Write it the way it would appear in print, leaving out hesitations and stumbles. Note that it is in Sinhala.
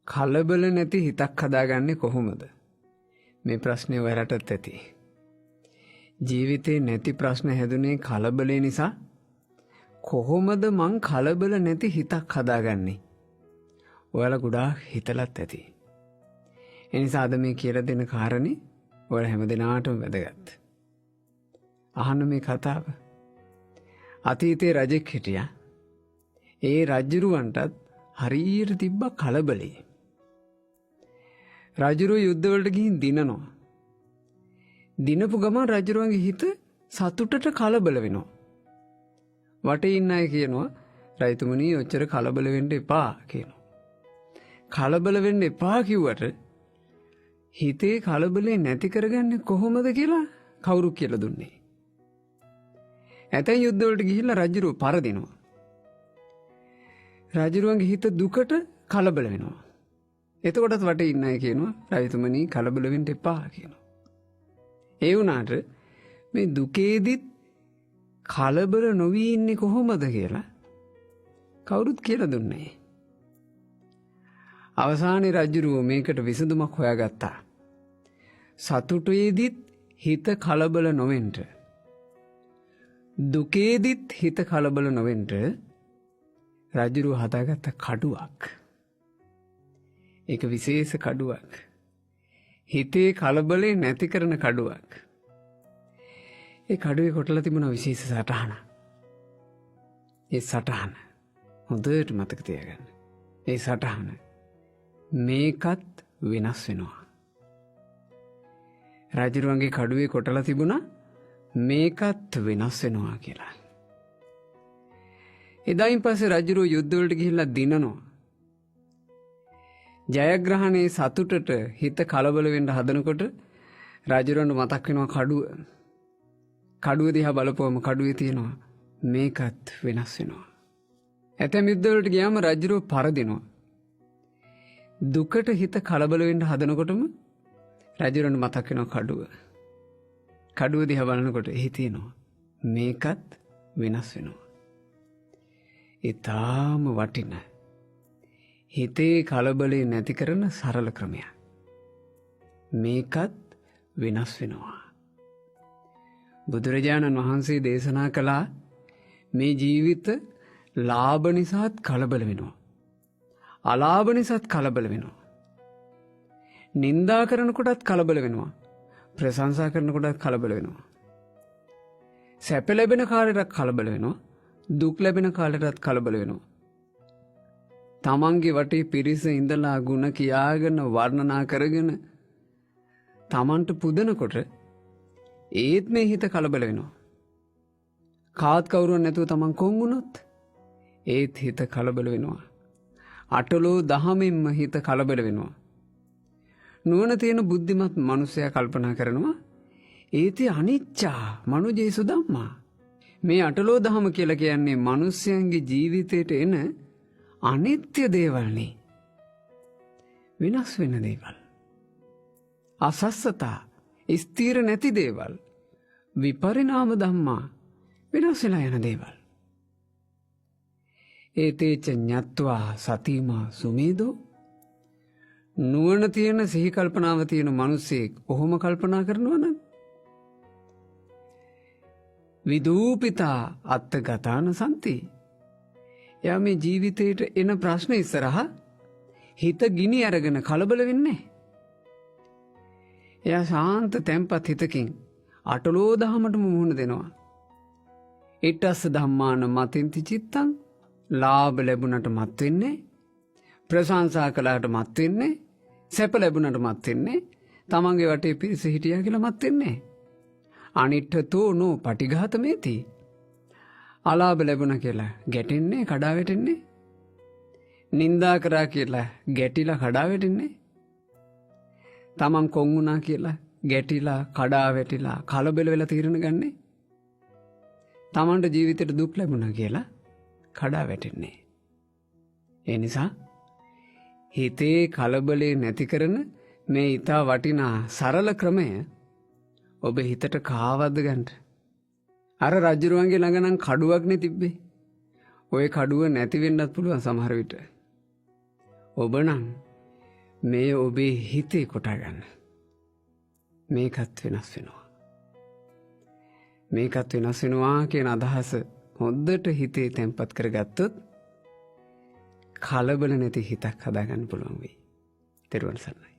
කලබල නැති හිතක් හදාගන්නේ කොහොමද? මේ ප්‍රශ්නේ ඔයාලටත් ඇති. ජීවිතේ නැති ප්‍රශ්න හැදුනේ කලබලේ නිසා. කොහොමද මං කලබල නැති හිතක් හදාගන්නේ? ඔයාලා ගොඩාක් හිතලත් ඇති. ඒ නිසා අද මේ කියලා දෙන කාරණේ ඔයාලා හැමදෙනාටම වැදගත්. අහන්න මේ කතාව. අතීතේ රජෙක් හිටියා. ඒ රජුරවන්ටත් හරියට තිබ්බ කලබලේ. රජුරු යුද්ධවලට ගිහින් දිනනවා. දිනපු ගමන් රජුරුවන්ගේ හිත සතුටට කලබල වෙනවා. වටේ ඉන්න අය කියනවා රයිතුමනි ඔච්චර කලබල වෙන්න එපා කියනවා. කලබල වෙන්න එපා කිව්වට හිතේ කලබලේ නැති කරගන්නේ කොහොමද කියලා කවුරු කියලා දුන්නේ? ඇතැම් යුද්ධවලට ගිහිල්ලා රජුරුව පරදිනවා. රජුරුවන්ගේ හිත දුකට කලබල වෙනවා. එතකොටත් වටේ ඉන්න අය කියනවා රයිතුමනි කලබල වෙන්න එපා කියනවා. ඒ වුණාට මේ දුකේදිත් කලබල නොවි ඉන්නේ කොහොමද කියලා කවුරුත් කියලා දුන්නේ. අවසානයේ රජුරුව මේකට විසඳුමක් හොයාගත්තා. සතුටේදිත් හිත කලබල නොවෙන්න. දුකේදිත් හිත කලබල නොවෙන්න රජුරුව හදාගත්ත කඩුවක්. ඒක විශේෂ කඩුවක්. හිතේ කලබලේ නැති කරන කඩුවක්. ඒ කඩුවේ කොටලා තිබුණ විශේෂ සටහන. ඒ සටහන හොඳට මතක තියාගන්න. ඒ සටහන මේකත් වෙනස් වෙනවා. රජුරුවන්ගේ කඩුවේ කොටලා තිබුණා මේකත් වෙනස් වෙනවා කියලා. එදායින් පස්සේ රජුරුව යුද්ධවලට ගිහිල්ලා දිනනවා. ජයග්‍රහණයේ සතුටට හිත කලබල වෙන්න හදනකොට රජුරවන්ට මතක් වෙනවා කඩුව. කඩුව දිහා බලපුවම කඩුවේ තියෙනවා මේකත් වෙනස් වෙනවා. ඇතැම් යුද්ධවලට ගියාම රජුරව පරදිනවා. දුකට හිත කලබල වෙන්න හදනකොටම රජුරවන්ට මතක් වෙනවා කඩුව. කඩුව දිහා බලනකොට එහි තියෙනවා මේකත් වෙනස් වෙනවා. ඊටාම වටිනා හිතේ කලබලේ නැති කරන සරල ක්‍රමයක්. මේකත් වෙනස් වෙනවා. බුදුරජාණන් වහන්සේ දේශනා කළා මේ ජීවිත ලාභ නිසාත් කලබල වෙනවා. අලාභ නිසාත් කලබල වෙනවා. නින්දා කරනකොටත් කලබල වෙනවා. ප්‍රශංසා කරනකොටත් කලබල වෙනවා. සැප ලැබෙන කාලෙටත් කලබල වෙනවා. දුක් ලැබෙන කාලෙටත් කලබල වෙනවා. තමන්ගේ වටේ පිරිස ඉඳලා ගුණ කියාගෙන වර්ණනා කරගෙන තමන්ට පුදනකොට ඒත් මේ හිත කලබල වෙනවා. කාත් කවුරුන් නැතුව තමන් කොන් වුණොත් ඒත් හිත කලබල වෙනවා. අටලෝ දහමින්ම හිත කලබල වෙනවා. නුවණ තියෙන බුද්ධිමත් මිනිසයා කල්පනා කරනවා ඒති අනිච්චා මනුජේසු ධම්මා. මේ අටලෝ දහම කියලා කියන්නේ මිනිස්යන්ගේ ජීවිතයට එන අනිත්‍ය දේවල්නේ. වෙනස් වෙන දේවල්. අසස්සතා ස්ථීර නැති දේවල්. විපරිණාම ධම්මා වෙනස් වෙලා යන දේවල්. ඒතේච ඤත්වා සතිමා සුමේදෝ. නුවණ තියෙන සිහි කල්පනාව තියෙන මිනිසෙක් ඔහොම කල්පනා කරනවා නම් විදූපිතා අත්තගතාන සම්ති. එයා මේ ජීවිතේට එන ප්‍රශ්න ඉස්සරහා හිත ගිනි අරගෙන කලබල වෙන්නේ. එයා ශාන්ත තැම්පත් හිතකින් අටලෝ දහමටම මුහුණ දෙනවා. ඊටස් ධම්මාන මතින්ති චිත්තං. ලාභ ලැබුණට මත් වෙන්නේ. ප්‍රශංසා කළාට මත් වෙන්නේ. සැප ලැබුණට මත් වෙන්නේ. තමන්ගේ වටේ පිරිස හිටියා කියලා මත් වෙන්නේ. අනිට්ඨතෝ නෝ පටිඝාතමේති. අලාභ ලැබුණ කියලා ගැටෙන්නේ කඩා වැටෙන්නේ. නින්දා කරා කියලා ගැටිලා කඩා වැටෙන්නේ. තමන් කොන් වුණා කියලා ගැටිලා කඩා වැටිලා කලබල වෙලා තීරණ ගන්නෙ. තමන්ට ජීවිතේට දුක් ලැබුණා කියලා කඩා වැටෙන්නේ. ඒ නිසා හිතේ කලබලේ නැති කරන මේ ඊටා වටිනා සරල ක්‍රමය ඔබ හිතට කාවද්ද ගන්න. අර රජුරුවන්ගේ ළඟ නම් කඩුවක්නේ තිබ්බේ. ওই කඩුව නැති වෙන්නත් පුළුවන් සමහර විට. ඔබ නම් මේ ඔබේ හිතේ කොටා ගන්න. මේකත් වෙනස් වෙනවා. මේකත් වෙනස් වෙනවා කියන අදහස හොඳට හිතේ තැන්පත් කරගත්තොත් කලබල නැති හිතක් හදාගන්න පුළුවන් වෙයි. තෙරුවන් සරණයි.